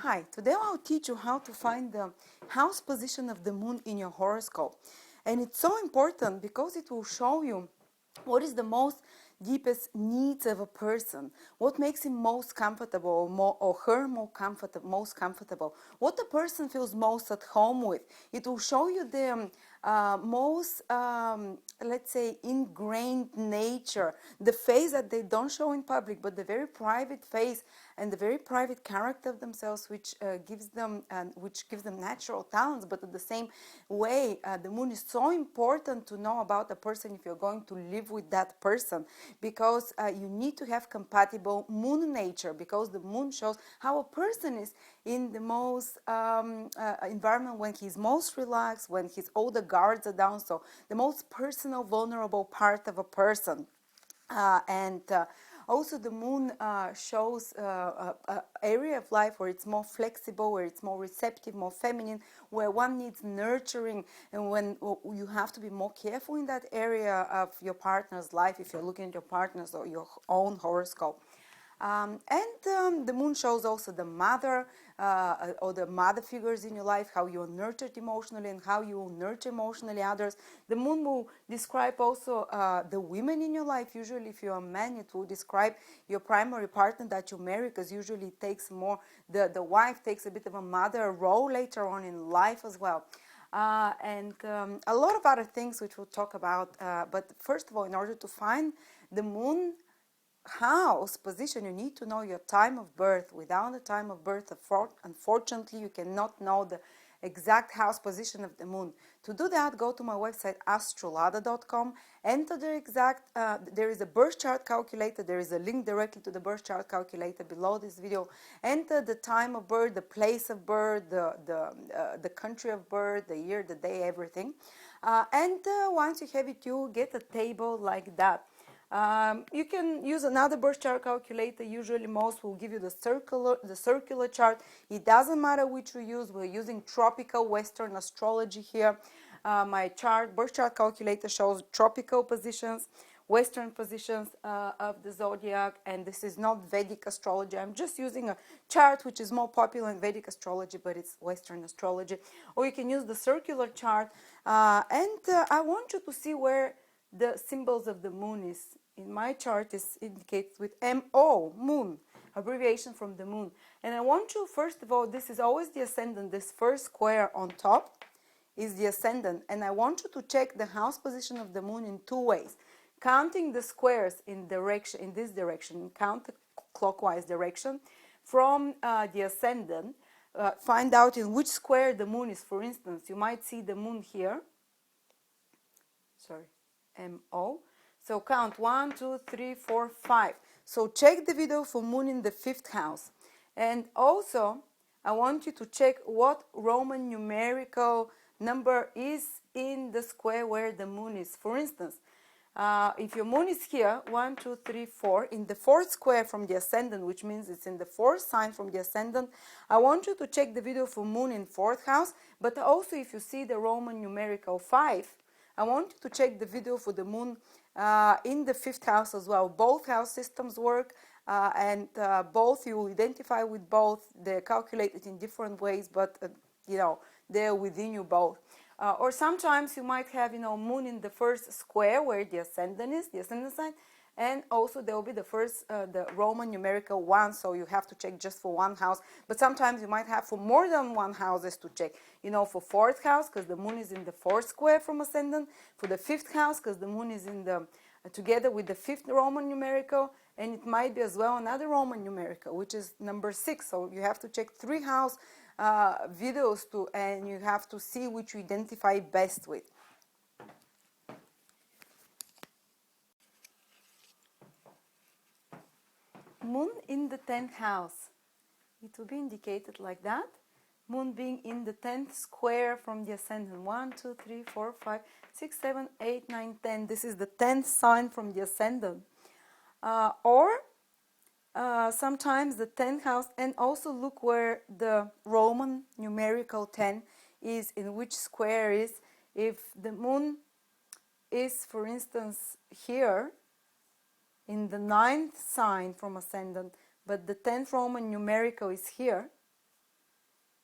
Hi, today I'll teach you how to find the house position of the moon in your horoscope. And it's so important because it will show you what is the most deepest needs of a person, what makes him most comfortable or her most comfortable, what the person feels most at home with. It will show you the most, let's say, ingrained nature, the face that they don't show in public, but the very private face and the very private character of themselves, which gives them natural talents. But at the same way, the moon is so important to know about a person if you're going to live with that person, because you need to have compatible moon nature, because the moon shows how a person is in the most environment when he's most relaxed, when all the guards are down, so the most personal, vulnerable part of a person. And also the moon shows an area of life where it's more flexible, where it's more receptive, more feminine, where one needs nurturing, and when you have to be more careful in that area of your partner's life if you're looking at your partner's or your own horoscope. And the moon shows also the mother or the mother figures in your life, how you're nurtured emotionally and how you will nurture emotionally others. The moon will describe also the women in your life. Usually if you're a man, it will describe your primary partner that you marry, because usually it takes more, the wife takes a bit of a mother role later on in life as well. And a lot of other things which we'll talk about. But first of all, in order to find the moon house position, you need to know your time of birth. Without the time of birth, unfortunately, you cannot know the exact house position of the moon. To do that, go to my website astrolada.com, enter the exact, there is a birth chart calculator, there is a link directly to the birth chart calculator below this video. Enter the time of birth, the place of birth, the country of birth, the year, the day, everything. And once you have it, you get a table like that. You can use another birth chart calculator. Usually most will give you the circular chart. It doesn't matter which you use. We're using tropical Western astrology here. My birth chart calculator shows tropical positions, Western positions of the zodiac, and this is not Vedic astrology. I'm just using a chart which is more popular in Vedic astrology, but it's Western astrology. Or you can use the circular chart, and I want you to see where the symbols of the moon is. In my chart is indicated with MO, moon, abbreviation from the moon. And I want you, first of all, this is always the ascendant. This first square on top is the ascendant, and I want you to check the house position of the moon in two ways. Counting the squares in this direction, counterclockwise direction from the ascendant. Find out in which square the moon is. For instance, you might see the moon here. Sorry. MO. So count 1, 2, 3, 4, 5. So check the video for moon in the 5th house. And also, I want you to check what Roman numerical number is in the square where the moon is. For instance, if your moon is here, 1, 2, 3, 4, in the 4th square from the ascendant, which means it's in the 4th sign from the ascendant, I want you to check the video for moon in 4th house. But also, if you see the Roman numerical 5, I want you to check the video for the moon in the 5th house as well. Both house systems work, and both you identify with both. They're calculated in different ways, but they're within you both. Or sometimes you might have moon in the 1st square where the ascendant is, the ascendant sign, and also there will be the Roman numerical 1, so you have to check just for one house. But sometimes you might have for more than one houses to check. For 4th house, because the moon is in the 4th square from ascendant. For the 5th house, because the moon is in together with the 5th Roman numerical, and it might be as well another Roman numerical, which is number 6. So you have to check 3 house videos and you have to see which you identify best with. Moon in the 10th house. It will be indicated like that. Moon being in the 10th square from the ascendant. 1, 2, 3, 4, 5, 6, 7, 8, 9, 10. This is the 10th sign from the ascendant. Sometimes the 10th house, and also look where the Roman numerical 10 is, in which square is. If the moon is, for instance, here, in the 9th sign from ascendant, but the 10th Roman numerical is here,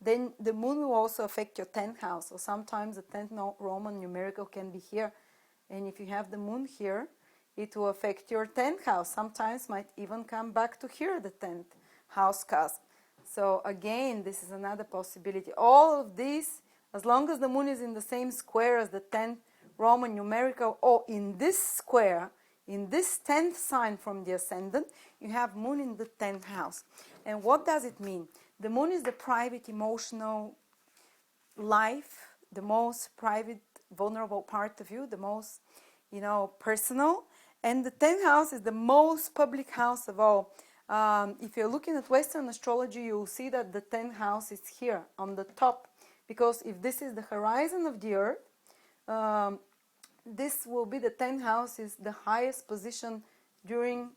then the moon will also affect your 10th house. So sometimes the 10th Roman numerical can be here. And if you have the moon here, it will affect your 10th house. Sometimes might even come back to here, the 10th house cusp. So again, this is another possibility. All of these, as long as the moon is in the same square as the 10th Roman numerical, or in this square, in this 10th sign from the ascendant, you have moon in the 10th house. And what does it mean? The moon is the private emotional life, the most private, vulnerable part of you, the most, personal. And the 10th house is the most public house of all. If you're looking at Western astrology, you'll see that the 10th house is here on the top. Because if this is the horizon of the earth, this will be the 10th house is the highest position during,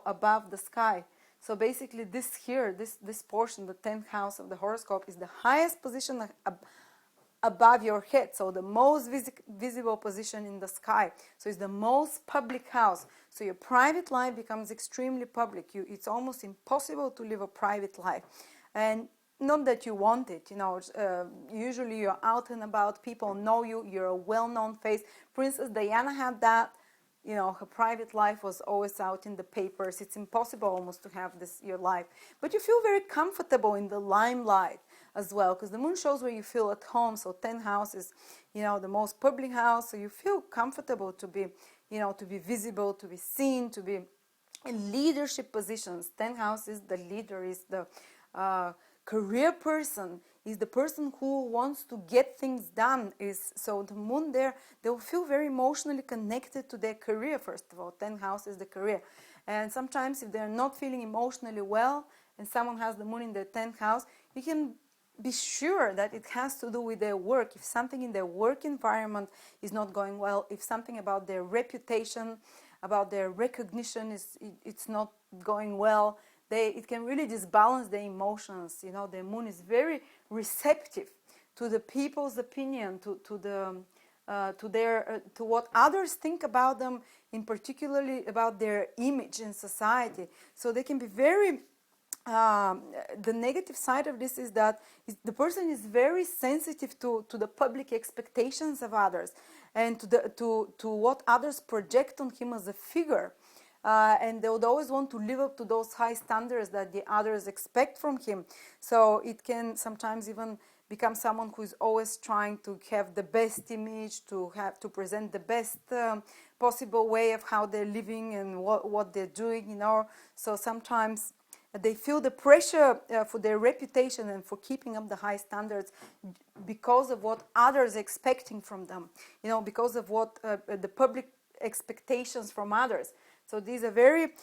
above the sky. So basically this here, this portion, the 10th house of the horoscope, is the highest position above your head. So the most visible position in the sky. So it's the most public house. So your private life becomes extremely public. It's almost impossible to live a private life. And not that you want it, usually you're out and about, people know you, you're a well-known face. Princess Diana had that. Her private life was always out in the papers. It's impossible almost to have your life. But you feel very comfortable in the limelight as well, because the moon shows where you feel at home. So 10th house is, the most public house. So you feel comfortable to be, to be visible, to be seen, to be in leadership positions. 10th house is the leader, is the career person, is the person who wants to get things done. So the moon there, they'll feel very emotionally connected to their career. First of all, 10th house is the career. And sometimes if they're not feeling emotionally well and someone has the moon in their 10th house, you can be sure that it has to do with their work. If something in their work environment is not going well, if something about their reputation, about their recognition it's not going well, it can really disbalance their emotions. The moon is very receptive to the people's opinion, to what others think about them, in particularly about their image in society. So they can be very. The negative side of this is that the person is very sensitive to the public expectations of others and to what others project on him as a figure. And they would always want to live up to those high standards that the others expect from him. So it can sometimes even become someone who is always trying to have the best image, to present the best possible way of how they're living and what they're doing, So sometimes they feel the pressure for their reputation and for keeping up the high standards because of what others are expecting from them, because of what the public expectations from others. So these are very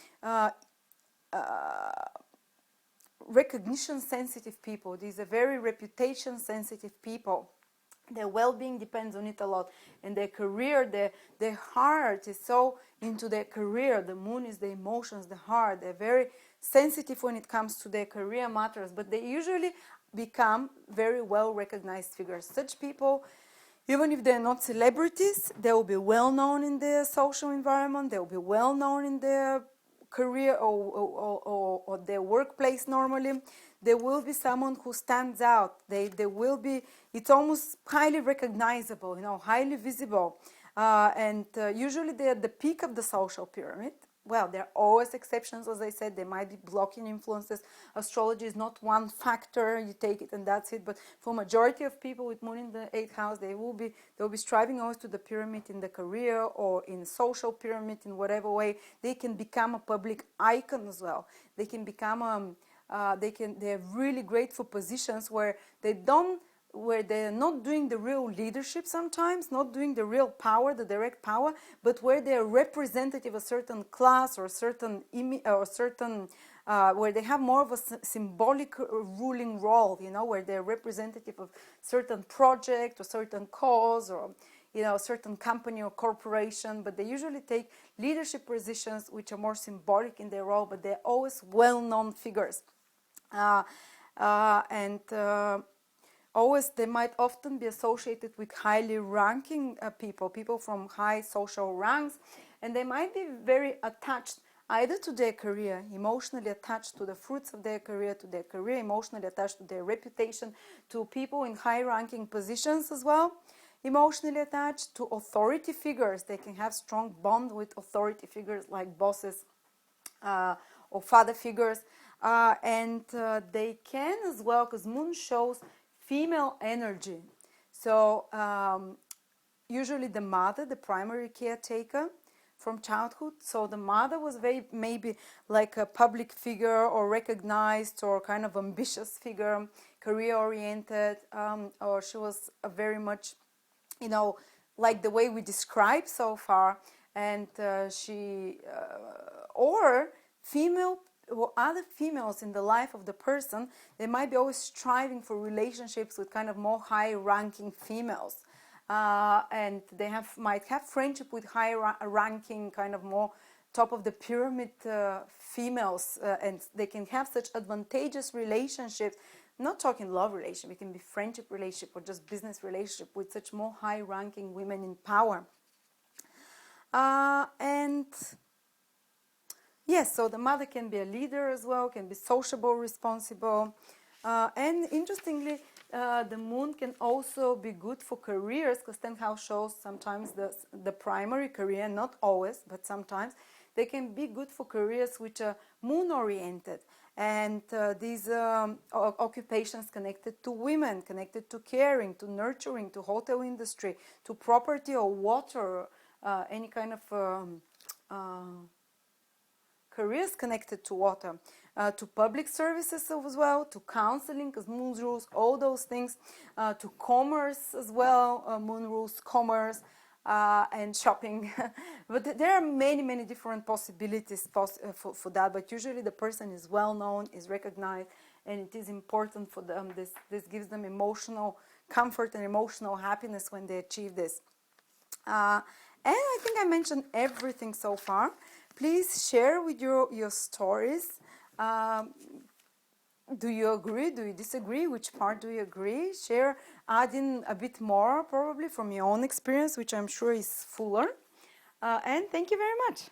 recognition-sensitive people. These are very reputation-sensitive people. Their well-being depends on it a lot. And their career, their heart is so into their career. The moon is the emotions, the heart. They're very sensitive when it comes to their career matters. But they usually become very well-recognized figures. Such people, even if they're not celebrities, they will be well known in their social environment, they will be well known in their career or their workplace normally. There will be someone who stands out. They will be, it's almost highly recognizable, highly visible. And usually they're at the peak of the social pyramid. Well, there are always exceptions, as I said. There might be blocking influences. Astrology is not one factor. You take it and that's it. But for majority of people with moon in the 8th house, they will be striving always to the pyramid in the career or in social pyramid in whatever way. They can become a public icon as well. They can become they're really great for positions where they're not doing the real leadership sometimes, not doing the real power, the direct power, but where they're representative of a certain class or a certain where they have more of a symbolic ruling role, where they're representative of certain project or certain cause or a certain company or corporation, but they usually take leadership positions which are more symbolic in their role, but they're always well-known figures. Always, they might often be associated with highly ranking people from high social ranks, and they might be very attached either to their career, emotionally attached to the fruits of their career, emotionally attached to their reputation, to people in high-ranking positions as well, emotionally attached to authority figures. They can have strong bond with authority figures like bosses or father figures. And they can as well, because moon shows female energy. So usually the mother, the primary caretaker from childhood. So the mother was very maybe like a public figure or recognized or kind of ambitious figure, career oriented, or she was a very much, you know, like the way we describe so far. And or female or other females in the life of the person, they might be always striving for relationships with kind of more high-ranking females. And they might have friendship with high-ranking, kind of more top of the pyramid females, and they can have such advantageous relationships. Not talking love relationship, it can be friendship relationship or just business relationship with such more high-ranking women in power. And yes, so the mother can be a leader as well, can be sociable, responsible. And interestingly, the moon can also be good for careers, because 10th house shows sometimes the primary career, not always, but sometimes. They can be good for careers which are moon-oriented. And these occupations connected to women, connected to caring, to nurturing, to hotel industry, to property or water, any kind of careers connected to water, to public services as well, to counseling, because moon rules all those things, to commerce as well, moon rules commerce, and shopping. But there are many, many different possibilities for that, but usually the person is well known, is recognized, and it is important for them. This gives them emotional comfort and emotional happiness when they achieve this. And I think I mentioned everything so far. Please share with your stories. Do you agree? Do you disagree? Which part do you agree? Share, add in a bit more probably from your own experience, which I'm sure is fuller. And thank you very much.